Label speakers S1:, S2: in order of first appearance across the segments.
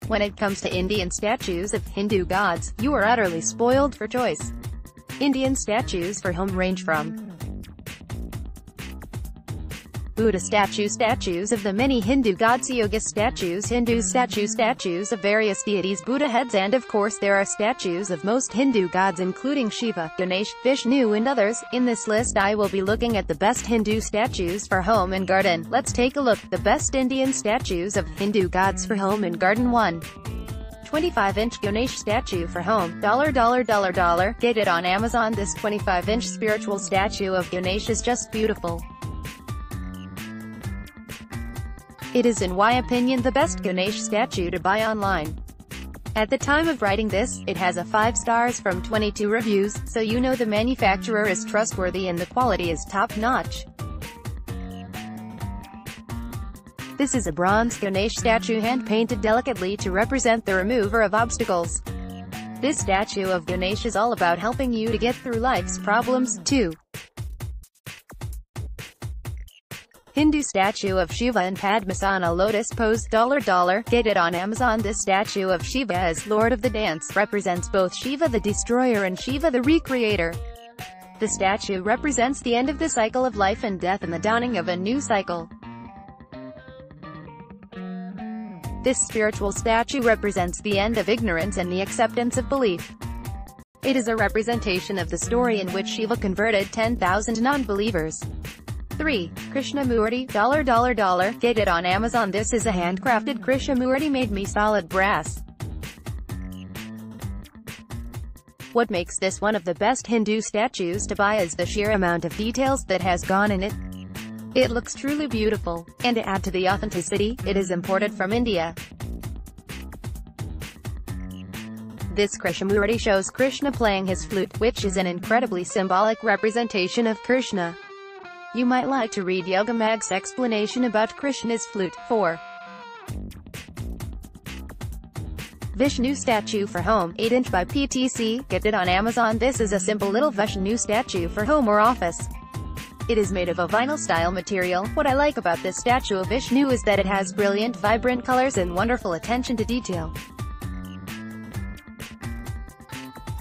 S1: When it comes to Indian statues of Hindu gods, you are utterly spoiled for choice. Indian statues for home range from Buddha statues of the many Hindu gods, yoga statues, Hindu statues of various deities, Buddha heads, and of course there are statues of most Hindu gods including Shiva, Ganesh, Vishnu and others. In this list I will be looking at the best Hindu statues for home and garden. Let's take a look. The best Indian statues of Hindu gods for home and garden. 1. 25-inch Ganesh statue for home. $. Get it on Amazon. This 25-inch spiritual statue of Ganesh is just beautiful. It is in my opinion the best Ganesh statue to buy online. At the time of writing this, it has a 5 stars from 22 reviews, so you know the manufacturer is trustworthy and the quality is top-notch. This is a bronze Ganesh statue hand-painted delicately to represent the remover of obstacles. This statue of Ganesh is all about helping you to get through life's problems. 2. Hindu statue of Shiva in Padmasana lotus pose. $. Get it on Amazon. This statue of Shiva as Lord of the Dance represents both Shiva the Destroyer and Shiva the Recreator. The statue represents the end of the cycle of life and death and the dawning of a new cycle. This spiritual statue represents the end of ignorance and the acceptance of belief. It is a representation of the story in which Shiva converted 10,000 non-believers. 3. Krishna Murti. $. Get it on Amazon. This is a handcrafted Krishna Murti made me solid brass. What makes this one of the best Hindu statues to buy is the sheer amount of details that has gone in it. It looks truly beautiful, and to add to the authenticity, it is imported from India. This Krishna Murti shows Krishna playing his flute, which is an incredibly symbolic representation of Krishna. You might like to read Yoga Mag's explanation about Krishna's flute. 4. Vishnu statue for home. 8-inch by PTC. Get it on Amazon. This is a simple little Vishnu statue for home or office. It is made of a vinyl-style material. What I like about this statue of Vishnu is that it has brilliant, vibrant colors and wonderful attention to detail.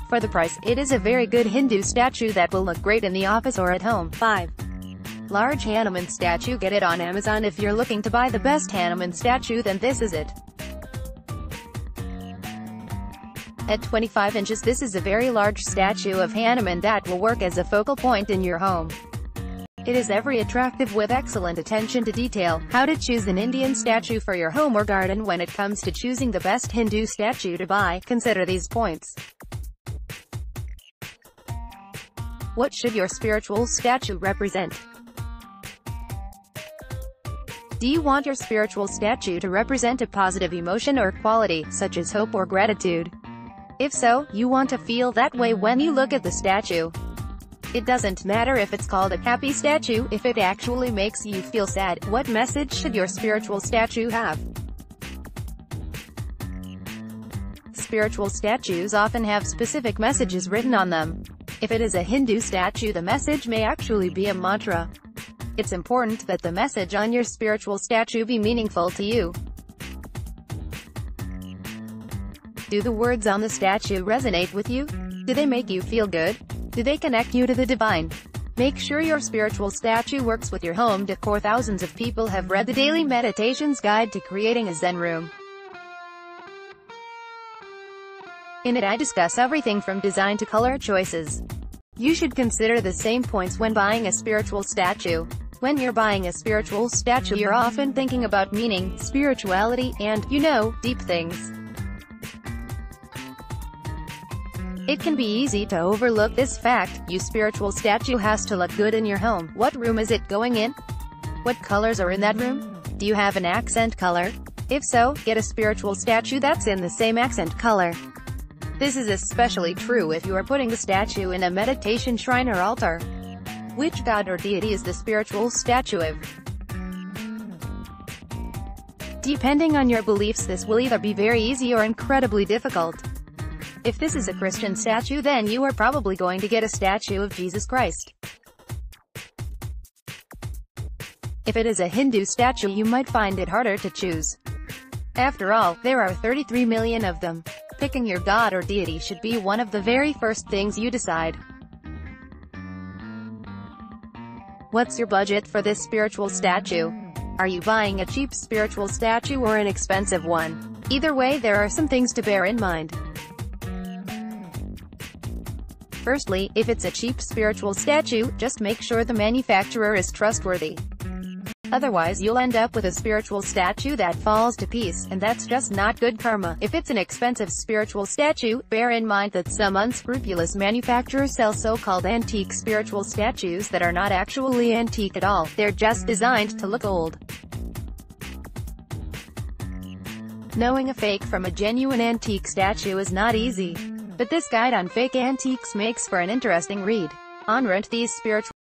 S1: For the price, it is a very good Hindu statue that will look great in the office or at home. 5. Large Hanuman statue. Get it on Amazon. If you're looking to buy the best Hanuman statue, then this is it. At 25 inches, this is a very large statue of Hanuman that will work as a focal point in your home. It is very attractive with excellent attention to detail. How to choose an Indian statue for your home or garden. When it comes to choosing the best Hindu statue to buy, consider these points. What should your spiritual statue represent? Do you want your spiritual statue to represent a positive emotion or quality, such as hope or gratitude? If so, you want to feel that way when you look at the statue. It doesn't matter if it's called a happy statue, if it actually makes you feel sad. What message should your spiritual statue have? Spiritual statues often have specific messages written on them. If it is a Hindu statue, the message may actually be a mantra. It's important that the message on your spiritual statue be meaningful to you. Do the words on the statue resonate with you? Do they make you feel good? Do they connect you to the divine? Make sure your spiritual statue works with your home decor. Thousands of people have read the Daily Meditations Guide to Creating a Zen Room. In it I discuss everything from design to color choices. You should consider the same points when buying a spiritual statue. When you're buying a spiritual statue, you're often thinking about meaning, spirituality, and, deep things. It can be easy to overlook this fact. Your spiritual statue has to look good in your home. What room is it going in? What colors are in that room? Do you have an accent color? If so, get a spiritual statue that's in the same accent color. This is especially true if you are putting the statue in a meditation shrine or altar. Which god or deity is the spiritual statue of? Depending on your beliefs, this will either be very easy or incredibly difficult. If this is a Christian statue, then you are probably going to get a statue of Jesus Christ. If it is a Hindu statue, you might find it harder to choose. After all, there are 33 million of them. Picking your god or deity should be one of the very first things you decide. What's your budget for this spiritual statue? Are you buying a cheap spiritual statue or an expensive one? Either way, there are some things to bear in mind. Firstly, if it's a cheap spiritual statue, just make sure the manufacturer is trustworthy. Otherwise you'll end up with a spiritual statue that falls to pieces, and that's just not good karma. If it's an expensive spiritual statue, bear in mind that some unscrupulous manufacturers sell so-called antique spiritual statues that are not actually antique at all. They're just designed to look old. Knowing a fake from a genuine antique statue is not easy. But this guide on fake antiques makes for an interesting read. On Rent, these spiritual